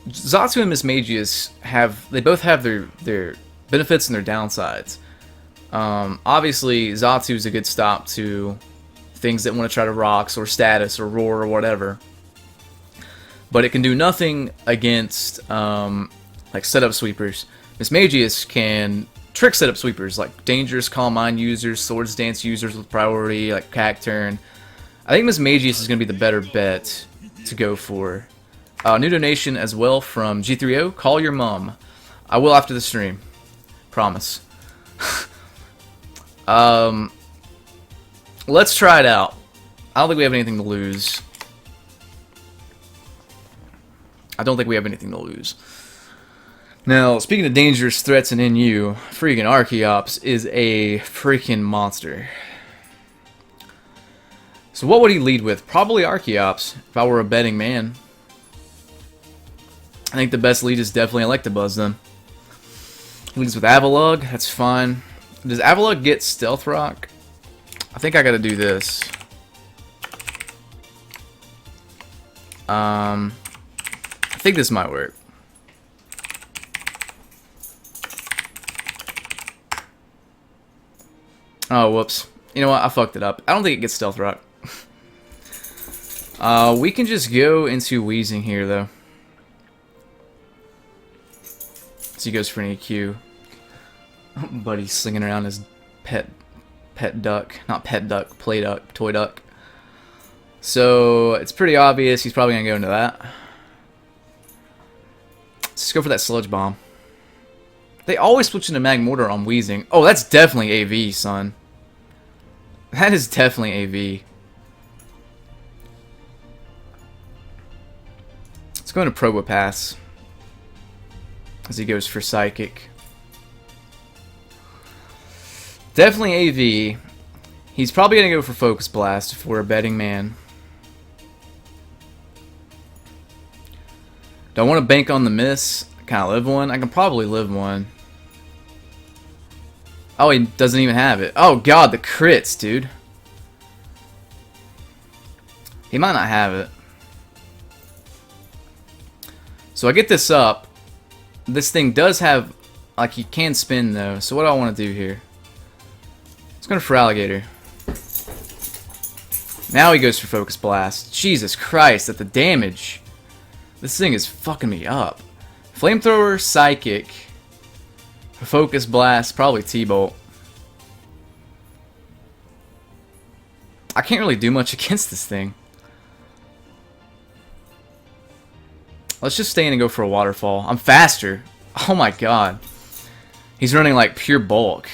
Zatsu and Miss Magius they both have their benefits and their downsides. Obviously, Zatsu is a good stop to things that want to try to rocks or status or roar or whatever. But it can do nothing against like setup sweepers. Miss Magius can trick setup sweepers like dangerous calm mind users, swords dance users with priority, like Cacturn. I think Miss Magius is going to be the better bet to go for. New donation as well from G3O. Call your mom. I will after the stream. Promise. Let's try it out. I don't think we have anything to lose. I don't think we have anything to lose. Now, speaking of dangerous threats and NU, freaking Archeops is a freaking monster. So what would he lead with? Probably Archeops, if I were a betting man. I think the best lead is definitely Electabuzz then. Leads with Avalugg, that's fine. Does Avalugg get Stealth Rock? I think I gotta do this. I think this might work. Oh, whoops. You know what? I fucked it up. I don't think it gets Stealth Rock. We can just go into Weezing here, though. So he goes for an EQ. Buddy's slinging around his pet duck. Not pet duck, play duck, toy duck. So, it's pretty obvious he's probably going to go into that. Let's just go for that Sludge Bomb. They always switch into Magmortar on Weezing. Oh, that's definitely AV, son. That is definitely AV. Let's go into Probopass. As he goes for Psychic. Definitely AV. He's probably going to go for Focus Blast if we're a betting man. Do I want to bank on the miss? Can I live one? I can probably live one. Oh, he doesn't even have it. Oh god, the crits, dude. He might not have it. So I get this up. This thing does have, like, he can spin though. So what do I want to do here? Let's go for Alligator. Now he goes for Focus Blast. Jesus Christ, at the damage. This thing is fucking me up. Flamethrower, Psychic. Focus Blast, probably T-Bolt. I can't really do much against this thing. Let's just stay in and go for a Waterfall. I'm faster. Oh my god. He's running like pure bulk.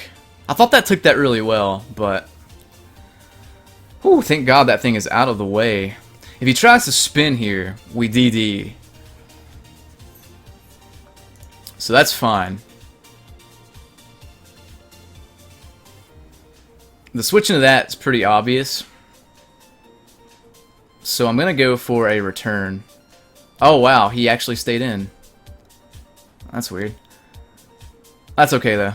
I thought that took that really well, but... Whew, thank god that thing is out of the way. If he tries to spin here, we DD. So that's fine. The switch into that is pretty obvious. So I'm going to go for a return. Oh wow, he actually stayed in. That's weird. That's okay though.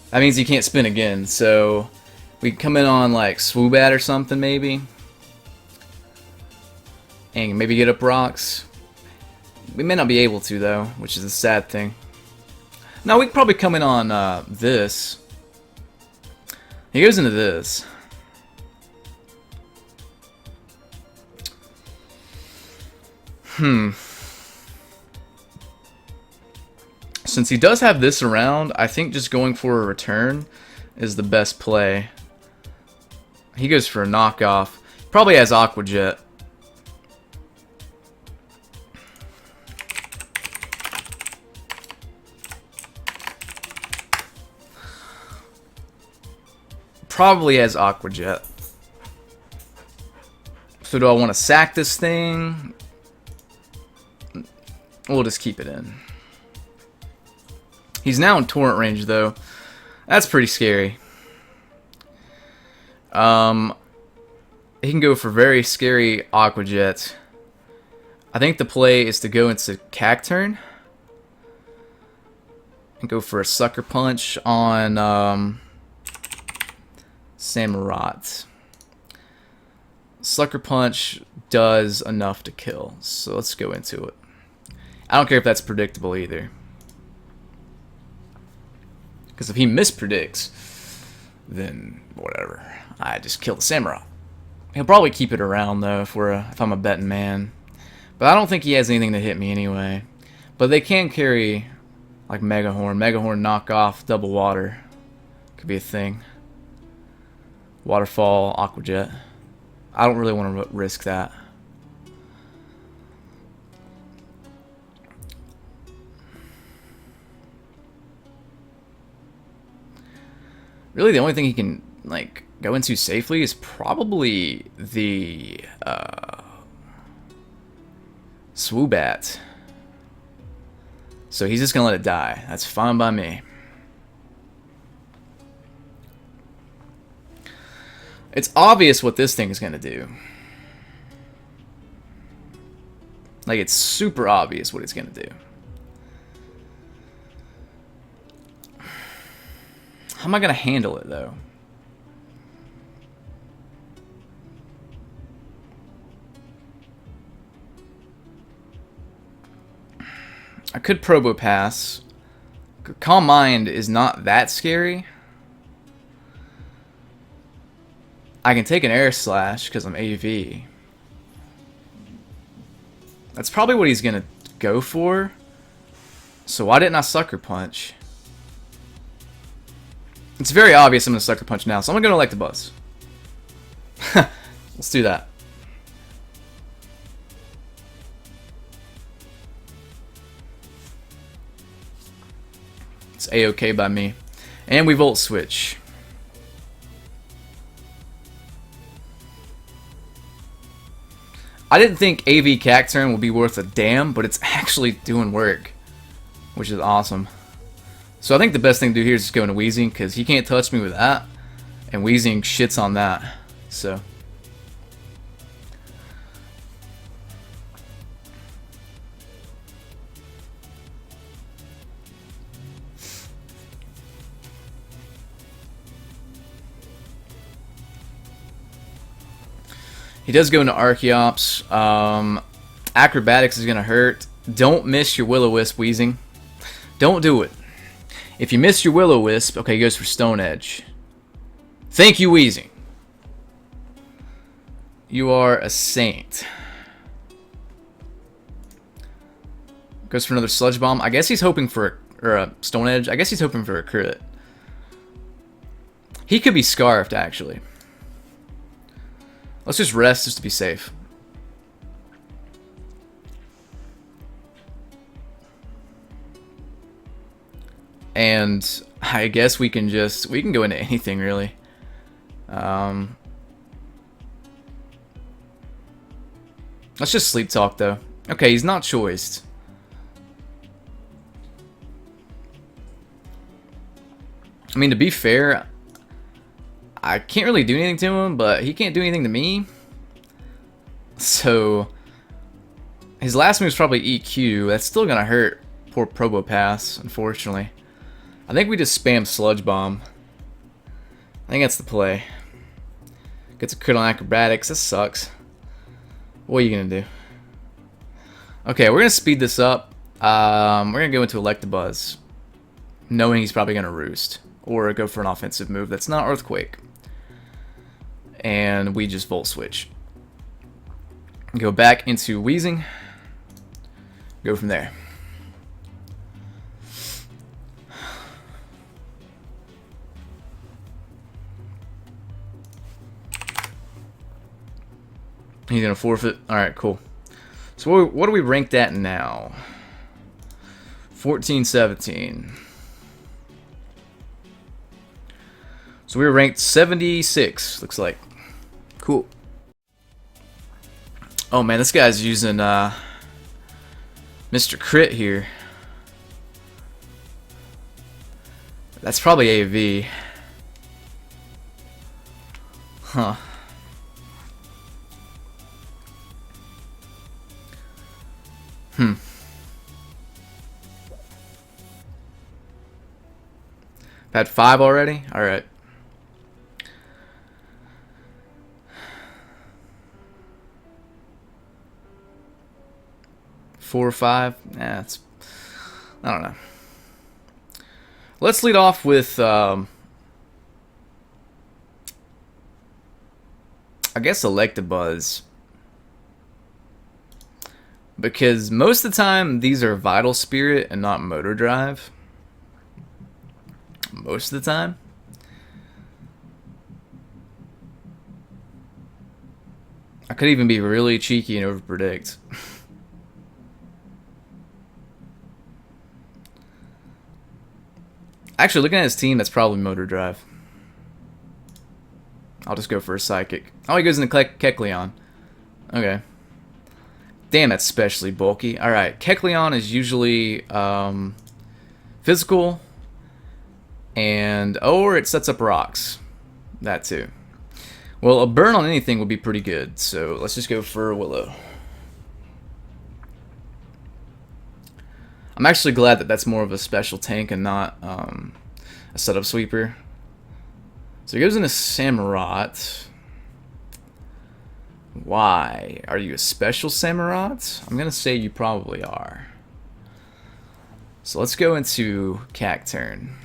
That means he can't spin again, so we can come in on like Swoobat or something maybe. And maybe get up rocks. We may not be able to though, which is a sad thing. Now we can probably come in on this. He goes into this. Since he does have this around, I think just going for a return is the best play. He goes for a knockoff. Probably has Aqua Jet. Probably has Aqua Jet. So do I want to sack this thing? We'll just keep it in. He's now in Torrent range though. That's pretty scary. He can go for very scary Aqua Jet. I think the play is to go into Cacturn and go for a Sucker Punch on Samurott. Sucker Punch does enough to kill, so let's go into it. I don't care if that's predictable either. Because if he mispredicts, then whatever. I just kill the Samurai. He'll probably keep it around though if I'm a betting man. But I don't think he has anything to hit me anyway. But they can carry like Megahorn. Megahorn knock off double water. Could be a thing. Waterfall, Aqua Jet. I don't really want to risk that. Really, the only thing he can like go into safely is probably the Swoobat. So he's just gonna let it die. That's fine by me. It's obvious what this thing is gonna do. Like, it's super obvious what it's gonna do. How am I gonna handle it though? I could Probo Pass. Calm Mind is not that scary. I can take an Air Slash because I'm AV. That's probably what he's gonna go for. So why didn't I Sucker Punch? It's very obvious I'm gonna Sucker Punch now, so I'm gonna Electabuzz. Let's do that. It's A-okay by me. And we Volt Switch. I didn't think AV Cacturn would be worth a damn, but it's actually doing work, which is awesome. So I think the best thing to do here is just go into Weezing, because he can't touch me with that, and Weezing shits on that. So he does go into Archeops. Acrobatics is going to hurt. Don't miss your Will-O-Wisp, Weezing. Don't do it. If you miss your Will-O-Wisp, okay, he goes for Stone Edge. Thank you, Weezing. You are a saint. Goes for another Sludge Bomb. I guess he's hoping for a Stone Edge. I guess he's hoping for a crit. He could be Scarfed, actually. Let's just rest just to be safe. And I guess we can go into anything really. Let's just Sleep Talk though. Okay, he's not choiced. I mean, to be fair, I can't really do anything to him, but he can't do anything to me. So his last move is probably EQ. That's still gonna hurt poor Probo Pass, unfortunately. I think we just spam Sludge Bomb. I think that's the play. Gets a crit on Acrobatics. This sucks. What are you gonna do? Okay, we're gonna speed this up. We're gonna go into Electabuzz, knowing he's probably gonna Roost or go for an offensive move that's not Earthquake. And we just Volt Switch. Go back into Weezing. Go from there. He's gonna forfeit. Alright, cool. So what are we ranked at now? 14, 17. So we were ranked 76, looks like. Cool. Oh man, this guy's using Mr. Crit here. That's probably AV. Huh. Had 5 already? Alright. 4 or 5. It's I don't know. Let's lead off with I guess Electabuzz, because most of the time these are Vital Spirit and not Motor Drive. Most of the time. I could even be really cheeky and overpredict. Actually, looking at his team, that's probably Motor Drive. I'll just go for a Psychic. Oh, he goes into Kecleon. Okay. Damn, that's especially bulky. Alright, Kecleon is usually physical, and or it sets up rocks. That too. Well, a burn on anything would be pretty good, so let's just go for Willow. I'm actually glad that that's more of a special tank and not a setup sweeper. So he goes into Samurott. Why? Are you a special Samurott? I'm going to say you probably are. So let's go into Cacturn.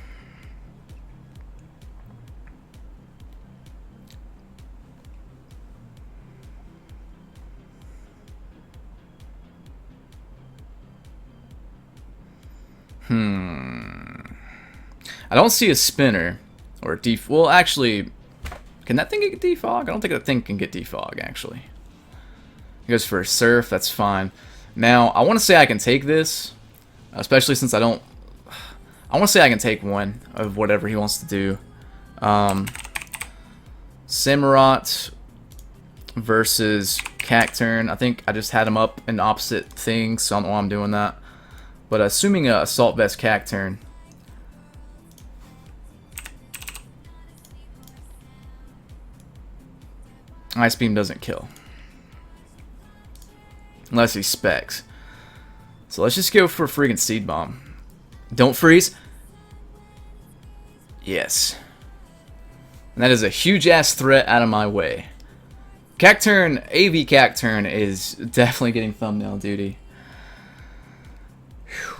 I don't see a spinner or a def. Well, actually, can that thing get defog? I don't think that thing can get defog, actually. He goes for a surf. That's fine. Now, I want to say I can take this, especially since I don't. I want to say I can take one of whatever he wants to do. Samurott versus Cacturn. I think I just had him up in opposite things, so I don't know why I'm doing that. But assuming a Assault Vest Cacturn. Ice Beam doesn't kill. Unless he specs. So let's just go for a friggin' Seed Bomb. Don't freeze. Yes. And that is a huge ass threat out of my way. Cacturn, AV Cacturn is definitely getting thumbnail duty. Whew.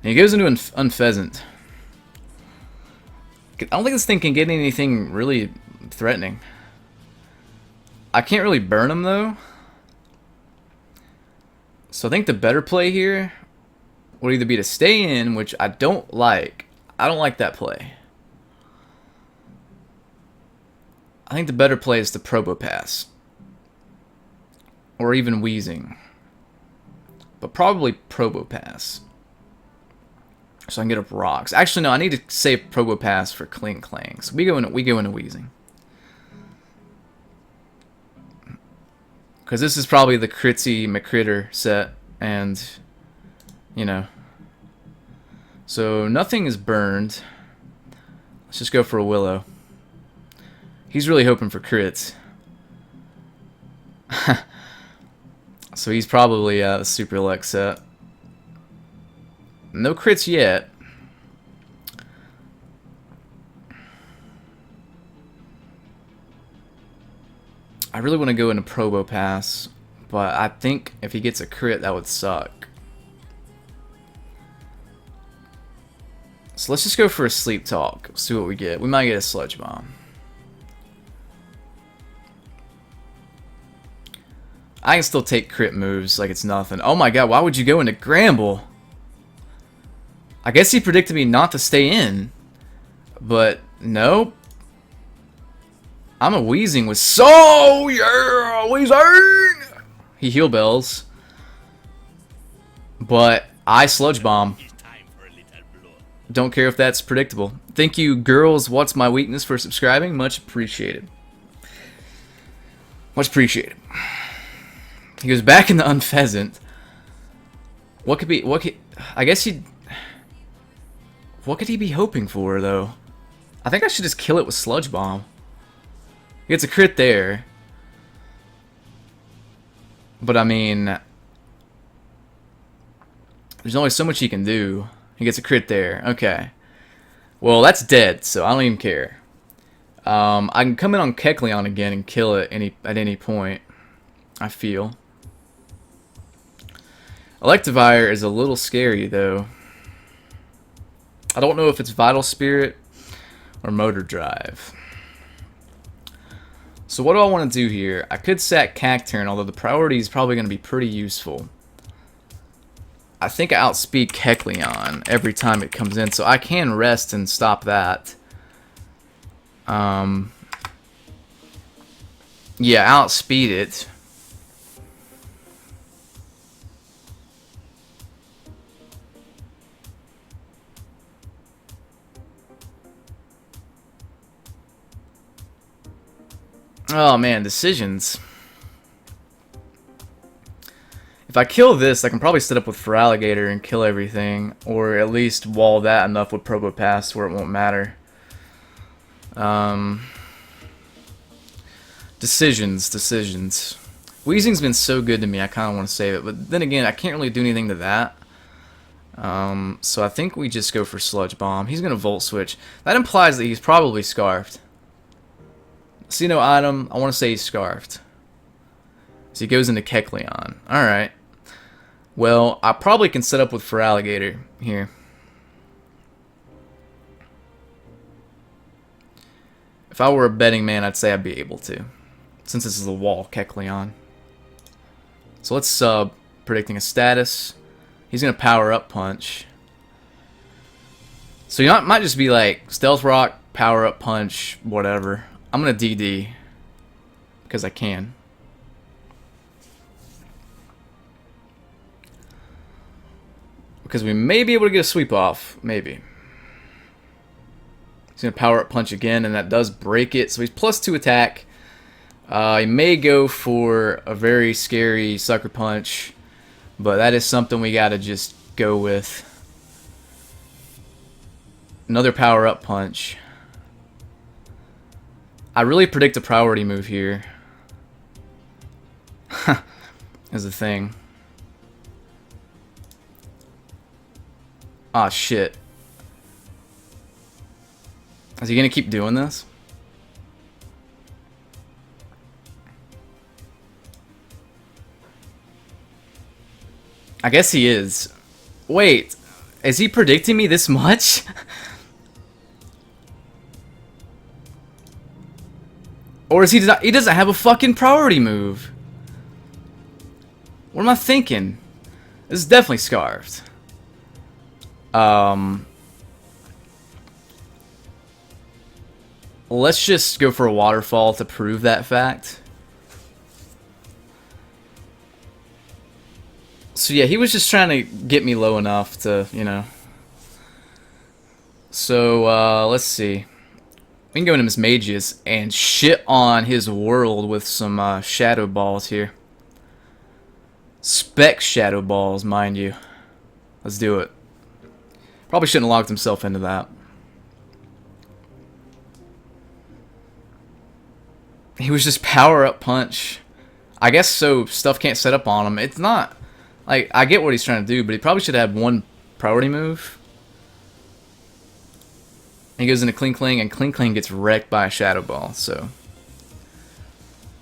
And he goes into Unpheasant. I don't think this thing can get anything really threatening. I can't really burn him though. So I think the better play here would either be to stay in, which I don't like. I don't like that play. I think the better play is the Probopass. Or even Wheezing. But probably Probopass. So I can get up rocks. Actually, no, I need to save Probopass for Cling Clang. So we go into Wheezing. Because this is probably the Critzy McCritter set. And, you know. So nothing is burned. Let's just go for a Willow. He's really hoping for crits. So he's probably a Super Elect set. No crits yet. I really want to go into Probopass, but I think if he gets a crit, that would suck. So let's just go for a Sleep Talk. See what we get. We might get a Sludge Bomb. I can still take crit moves like it's nothing. Oh my god, why would you go into Gramble? I guess he predicted me not to stay in. But, nope. I'm a Wheezing with yeah, Wheezing! He Heal Bells. But I Sludge Bomb. Don't care if that's predictable. Thank you, girls. What's my weakness for subscribing? Much appreciated. Much appreciated. He goes back into Unpheasant. What could be? I guess he. What could he be hoping for though? I think I should just kill it with Sludge Bomb. He gets a crit there. But I mean, there's only so much he can do. He gets a crit there. Okay. Well, that's dead, so I don't even care. I can come in on Kecleon again and kill it at any point, I feel. Electivire is a little scary, though. I don't know if it's Vital Spirit or Motor Drive. So what do I want to do here? I could sack Cacturne, although the priority is probably going to be pretty useful. I think I outspeed Kecleon every time it comes in, so I can rest and stop that. Yeah, outspeed it. Oh man, decisions. If I kill this, I can probably set up with Feraligatr and kill everything, or at least wall that enough with Probopass where it won't matter. Decisions. Weezing's been so good to me, I kind of want to save it, but then again, I can't really do anything to that. So I think we just go for Sludge Bomb. He's going to Volt Switch. That implies that he's probably Scarfed. See no item, I want to say he's Scarfed. So he goes into Kecleon. Alright. Well, I probably can set up with Feraligatr here. If I were a betting man, I'd say I'd be able to. Since this is a wall, Kecleon. So let's sub, predicting a status. He's going to Power Up Punch. So you might just be like, Stealth Rock, Power Up Punch, whatever. I'm going to DD. Because I can. Because we may be able to get a sweep off. Maybe. He's going to Power Up Punch again, and that does break it. So he's +2 attack. He may go for a very scary Sucker Punch. But that is something we got to just go with. Another Power Up Punch. I really predict a priority move here. Is the thing. Ah, shit. Is he gonna keep doing this? I guess he is. Wait, is he predicting me this much? Or is he doesn't have a fucking priority move? What am I thinking? This is definitely Scarfed. Let's just go for a Waterfall to prove that fact. So yeah, he was just trying to get me low enough to, you know. So, let's see. We can go into Mismagius and shit on his world with some Shadow Balls here. Spec Shadow Balls, mind you. Let's do it. Probably shouldn't have locked himself into that. He was just Power Up Punch. I guess so stuff can't set up on him. It's not... Like, I get what he's trying to do, but he probably should have one priority move. He goes into Kling Kling, and Kling Kling gets wrecked by a Shadow Ball, so...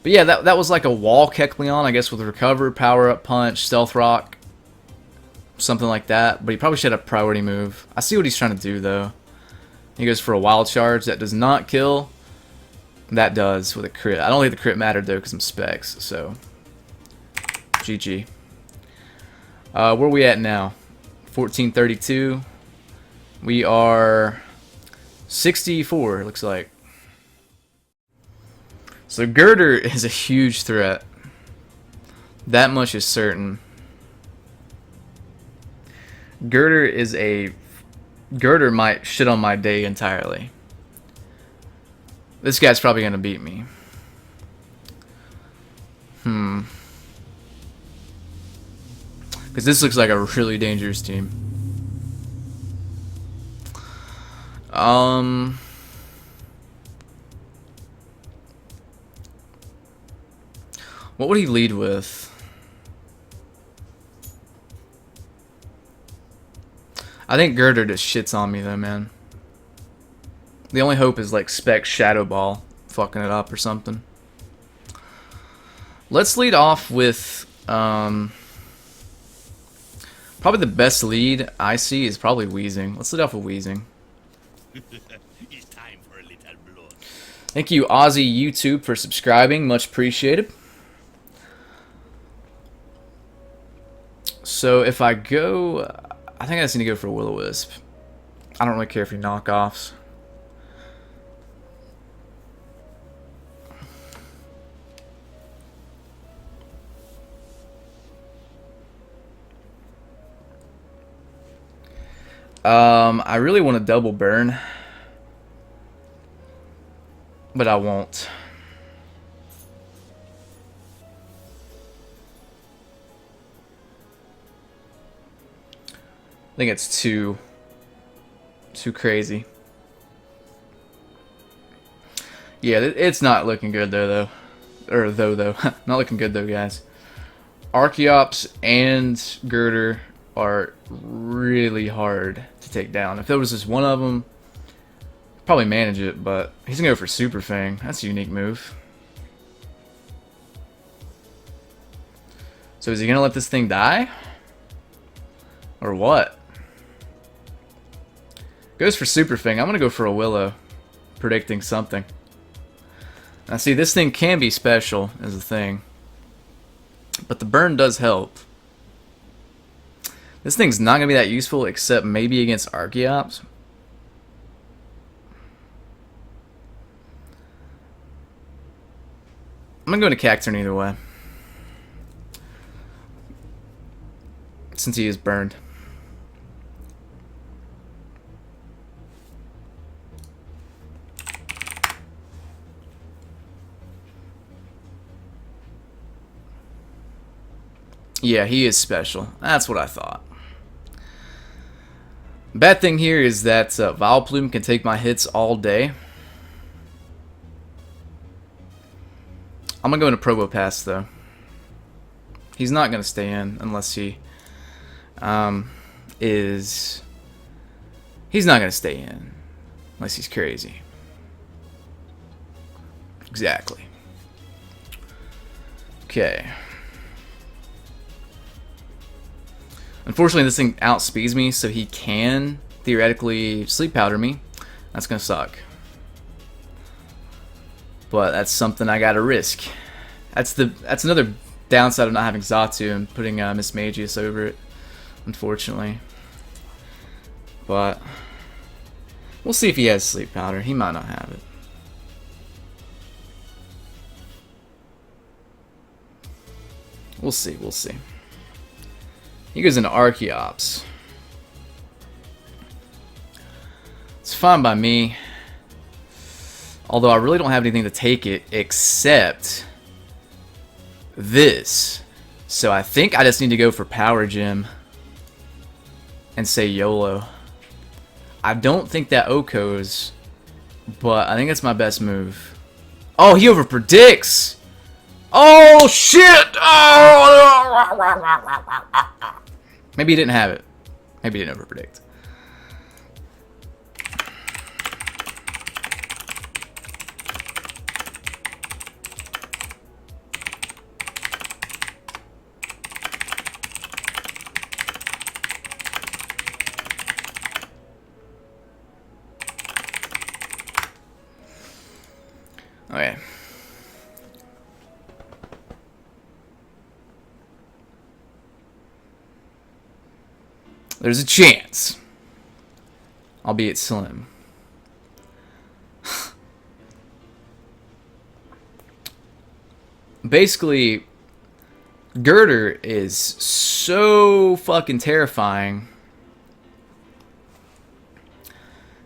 But yeah, that was like a wall Kecleon, I guess, with Recover, Power Up Punch, Stealth Rock, something like that. But he probably should have a priority move. I see what he's trying to do, though. He goes for a Wild Charge that does not kill. That does with a crit. I don't think the crit mattered, though, because I'm Specs, so... GG. Where are we at now? 1432. We are 64, it looks like. So Girder is a huge threat. That much is certain. Girder might shit on my day entirely. This guy's probably gonna beat me. Because this looks like a really dangerous team. What would he lead with? I think Girder just shits on me though, man. The only hope is like Spec Shadow Ball fucking it up or something. Let's lead off with probably the best lead I see is probably Wheezing. Let's lead off with Wheezing. It's time for a little blood. Thank you, Aussie YouTube, for subscribing. Much appreciated. So if I go, I think I just need to go for Will-O-Wisp. I don't really care if he knockoffs. I really want to double burn, but I won't. I think it's too crazy. Yeah, it's not looking good though. Not looking good though, guys. Archeops and Girder are really hard to take down. If there was just one of them, probably manage it, but he's gonna go for Super Fang. That's a unique move. So is he gonna let this thing die? Or what? Goes for Super Fang. I'm gonna go for a Willow, predicting something. Now see, this thing can be special as a thing, but the burn does help. This thing's not gonna be that useful except maybe against Archeops. I'm gonna go into Cacturn either way, since he is burned. Yeah, he is special. That's what I thought. Bad thing here is that Vileplume can take my hits all day. I'm gonna go into Probopass though. He's not gonna stay in unless he is. He's not gonna stay in unless he's crazy. Exactly. Okay. Unfortunately, this thing outspeeds me, so he can theoretically Sleep Powder me. That's gonna suck. But that's something I gotta risk. That's another downside of not having Xatu and putting Miss Magius over it, unfortunately. But we'll see if he has Sleep Powder. He might not have it. We'll see, we'll see. He goes into Archeops. It's fine by me. Although I really don't have anything to take it except this. So I think I just need to go for Power Gem and say YOLO. I don't think that OHKOs, but I think it's my best move. Oh, he overpredicts! Oh, shit! Oh! Maybe he didn't have it. Maybe he didn't overpredict. Okay. There's a chance, albeit slim. Basically, Girder is so fucking terrifying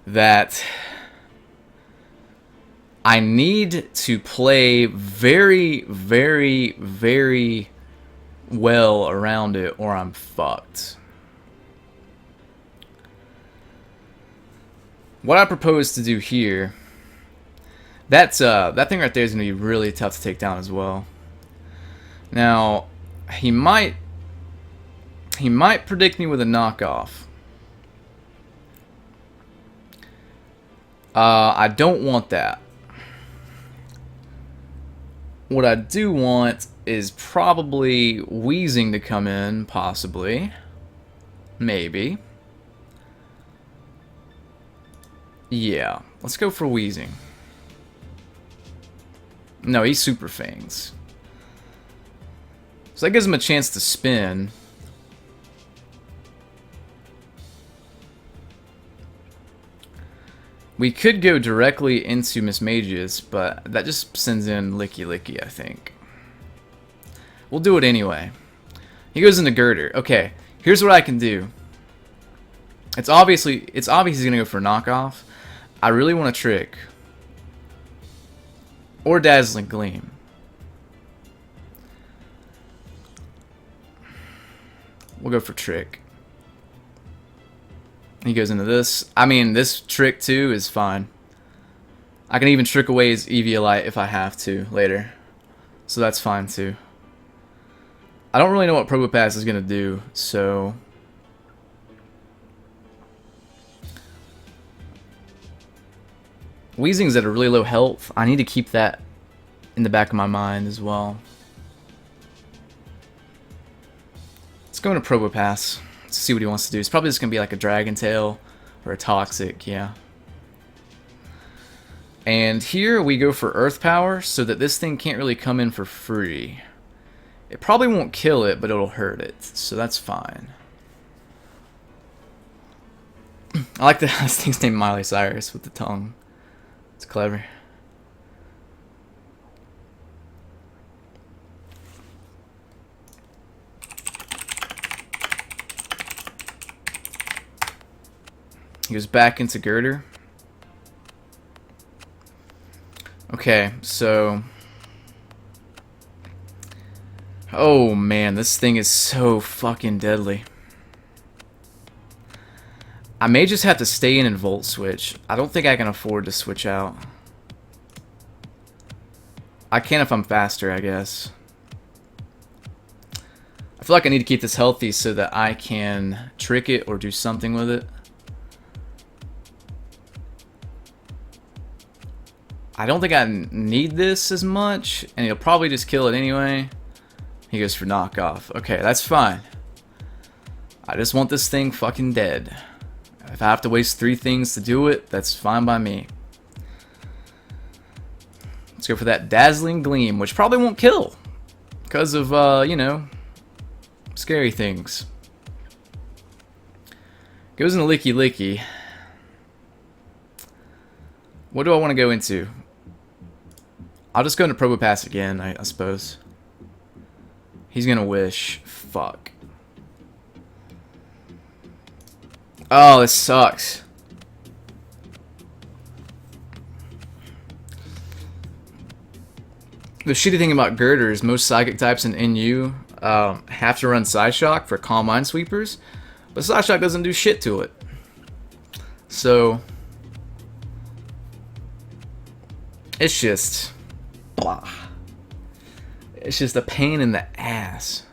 that I need to play very, very, very well around it or I'm fucked. What I propose to do here, that thing right there is going to be really tough to take down as well. Now, he might predict me with a knockoff. I don't want that. What I do want is probably Wheezing to come in, possibly. Maybe. Yeah, let's go for Wheezing. No, he's Super Fangs. So that gives him a chance to spin. We could go directly into Miss Mages, but that just sends in Licky Licky, I think. We'll do it anyway. He goes into Girder. Okay, here's what I can do. It's obvious he's gonna go for knockoff. I really want a trick. Or Dazzling Gleam. We'll go for trick. He goes into this. I mean, this trick too is fine. I can even trick away his Eviolite if I have to later. So that's fine too. I don't really know what Probopass is going to do, so... Wheezing's at a really low health. I need to keep that in the back of my mind as well. Let's go into Probopass. Let's see what he wants to do. It's probably just going to be like a Dragon Tail or a Toxic, yeah. And here we go for Earth Power so that this thing can't really come in for free. It probably won't kill it, but it'll hurt it, so that's fine. I like that this thing's named Miley Cyrus with the tongue. It's clever. He goes back into Girder. Okay, so... Oh man, this thing is so fucking deadly. I may just have to stay in and Volt Switch. I don't think I can afford to switch out. I can if I'm faster, I guess. I feel like I need to keep this healthy so that I can trick it or do something with it. I don't think I need this as much, and he'll probably just kill it anyway. He goes for knockoff. Okay, that's fine. I just want this thing fucking dead. If I have to waste 3 things to do it, that's fine by me. Let's go for that Dazzling Gleam, which probably won't kill. Because of, you know, scary things. Goes into Licky Licky. What do I want to go into? I'll just go into Probopass again, I suppose. He's gonna wish. Fuck. Oh, this sucks. The shitty thing about Girder is most Psychic types in NU have to run Psyshock for Calm Minesweepers, but Psyshock doesn't do shit to it. So... it's just... blah. It's just a pain in the ass.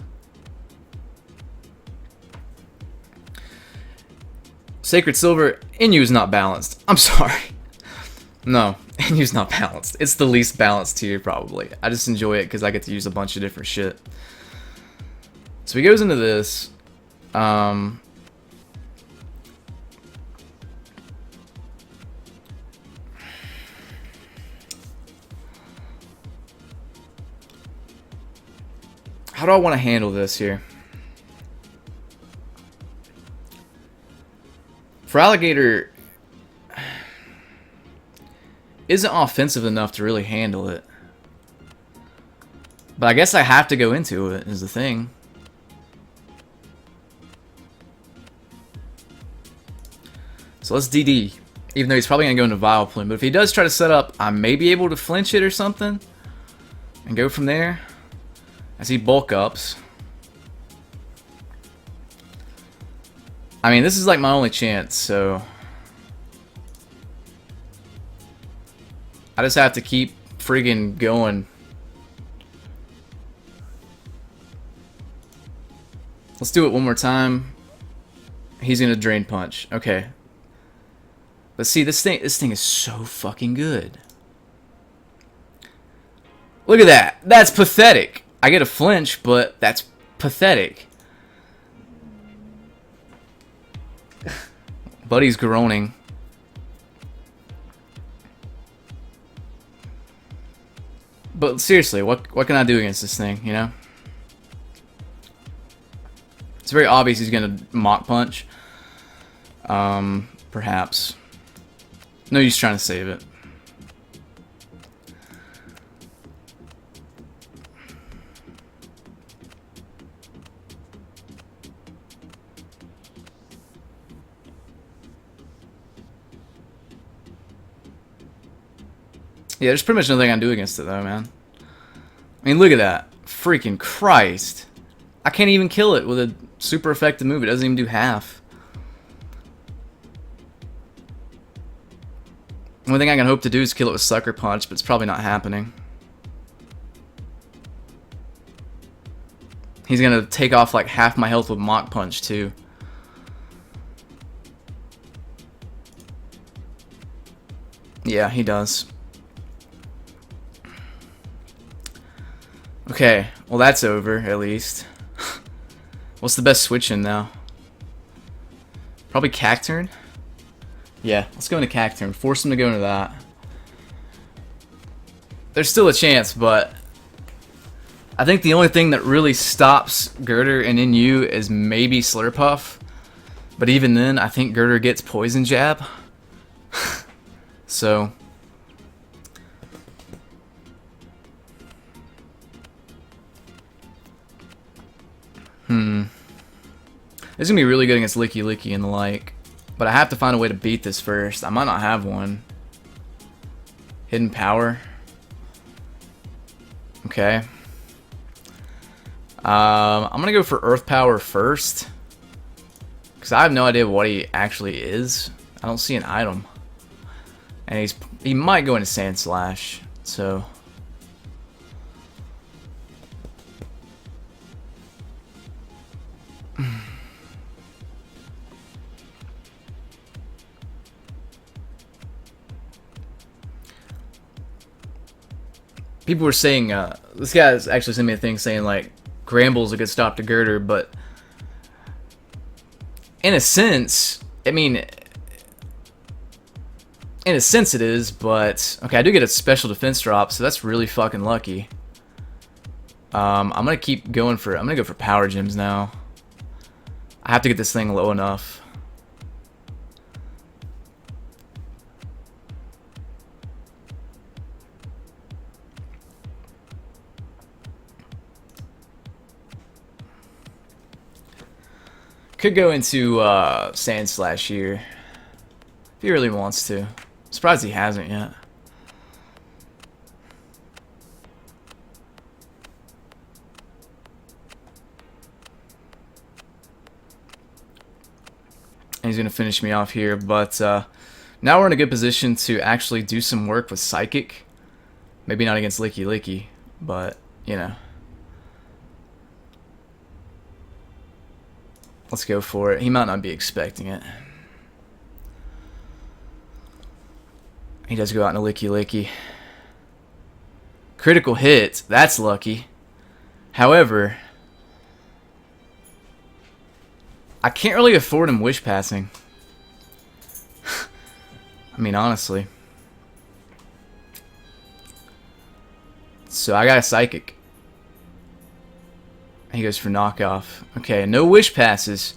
Sacred Silver, NU's not balanced. I'm sorry. No, NU's not balanced. It's the least balanced tier, probably. I just enjoy it because I get to use a bunch of different shit. So he goes into this. How do I want to handle this here? For Alligator isn't offensive enough to really handle it. But I guess I have to go into it, is the thing. So let's DD. Even though he's probably going to go into Vileplume. But if he does try to set up, I may be able to flinch it or something. And go from there. As he bulk ups. I mean, this is like my only chance, so... I just have to keep friggin' going. Let's do it one more time. He's gonna Drain Punch. Okay. But see, this thing is so fucking good. Look at that. That's pathetic. I get a flinch, but that's pathetic. Buddy's groaning. But seriously, what can I do against this thing, you know? It's very obvious he's gonna mock punch. Perhaps. No use trying to save it. Yeah, there's pretty much nothing I can do against it though, man. I mean, look at that. Freaking Christ. I can't even kill it with a super effective move. It doesn't even do half. The only thing I can hope to do is kill it with Sucker Punch, but it's probably not happening. He's gonna take off like half my health with Mach Punch too. Yeah, he does. Okay, well that's over, at least. What's the best switch in now? Probably Cacturn? Yeah, let's go into Cacturn. Force him to go into that. There's still a chance, but I think the only thing that really stops Girder and NU is maybe Slurpuff. But even then, I think Girder gets Poison Jab. So... This is going to be really good against Licky Licky and the like. But I have to find a way to beat this first. I might not have one. Hidden Power. Okay. I'm going to go for Earth Power first. Because I have no idea what he actually is. I don't see an item. And he might go into Sand Slash. So... People were saying, this guy's actually sent me a thing saying, like, Gramble's a good stop to Girder, but in a sense, I mean, in a sense it is, but, okay, I do get a special defense drop, so that's really fucking lucky. I'm gonna keep going for, I'm gonna go for Power Gems now. I have to get this thing low enough. Could go into Sand Slash here. If he really wants to. I'm surprised he hasn't yet. And he's going to finish me off here. But now we're in a good position to actually do some work with Psychic. Maybe not against Licky Licky, but, you know. Let's go for it. He might not be expecting it. He does go out into Licky Licky. Critical hit. That's lucky. However, I can't really afford him Wish Passing. I mean, honestly. So I got a Psychic. He goes for knockoff. Okay, no Wish Passes.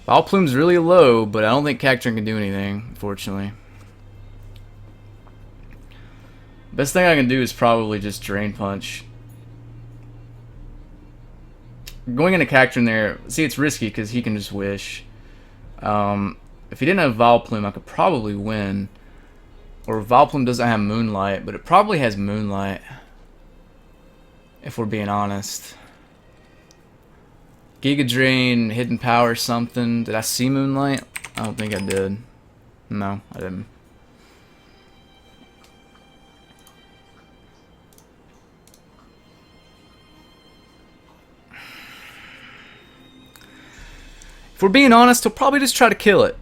Ball Plume's really low, but I don't think Cacturn can do anything, unfortunately. Best thing I can do is probably just Drain Punch. Going into Cacturn there, see, it's risky because he can just Wish. If he didn't have Vileplume, I could probably win. Or Vileplume doesn't have Moonlight, but it probably has Moonlight. If we're being honest. Giga Drain, Hidden Power, something. Did I see Moonlight? I don't think I did. No, I didn't. If we're being honest, he'll probably just try to kill it.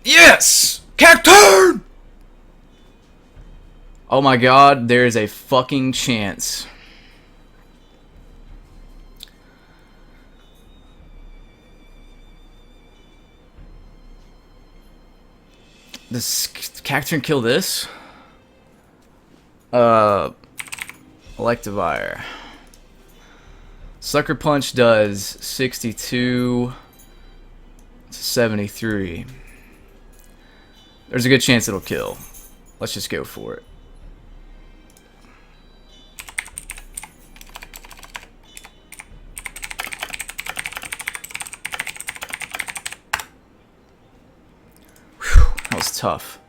Yes! Turn! Oh my god, there is a fucking chance. Does Cacturn kill this? Electivire. Sucker Punch does 62 to 73. There's a good chance it'll kill. Let's just go for it. Whew, that was tough.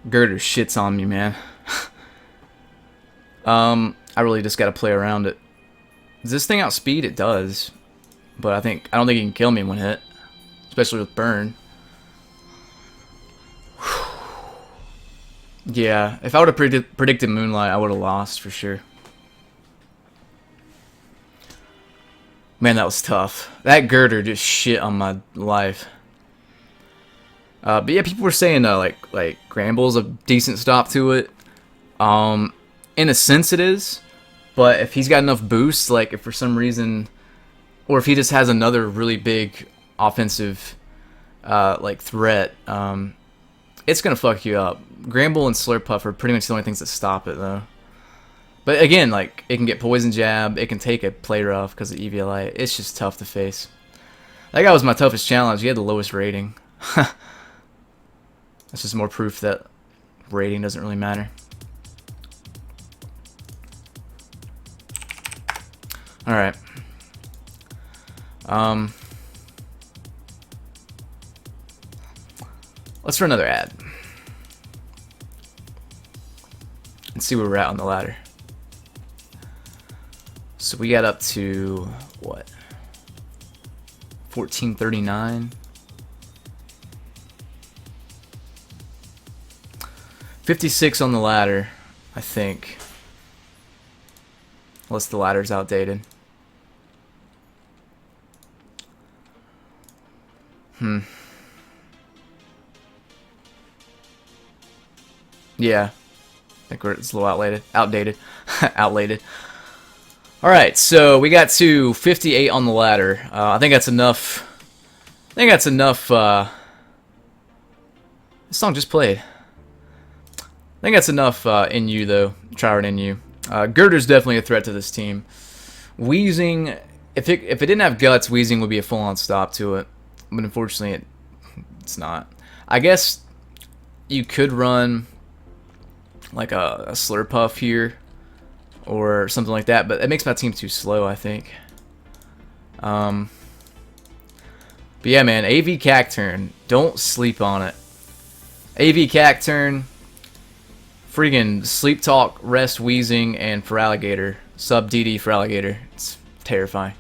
Girder shits on me, man. I really just gotta play around it. Does this thing outspeed? It does. But I don't think he can kill me in one hit. Especially with burn. Yeah, if I would have predicted Moonlight, I would have lost for sure. Man, that was tough. That Girder just shit on my life. But yeah, people were saying like Gramble's a decent stop to it. In a sense it is, but if he's got enough boost, like if for some reason, or if he just has another really big offensive like threat, it's gonna fuck you up. Gramble and Slurpuff are pretty much the only things that stop it though. But again, like it can get Poison Jab, it can take a Play Rough because of EVLI. It's just tough to face. That guy was my toughest challenge. He had the lowest rating. That's just more proof that rating doesn't really matter. Alright. Let's run another ad. And see where we're at on the ladder. So we got up to, what? 1439. 56 on the ladder, I think. Unless the ladder's outdated. Yeah. I think it's a little outdated. Outdated. Alright, so we got to 58 on the ladder. I think that's enough. This song just played. I think that's enough in you, though. Tryhard in you. Girder's definitely a threat to this team. Weezing, if it didn't have guts, Weezing would be a full-on stop to it. But unfortunately, it's not. I guess you could run like a Slurpuff here or something like that, but it makes my team too slow, I think. But yeah, man, AV Cacturn, don't sleep on it. AV Cacturn, friggin' Sleep Talk, Rest Weezing, and Feraligatr. Sub DD Feraligatr. It's terrifying.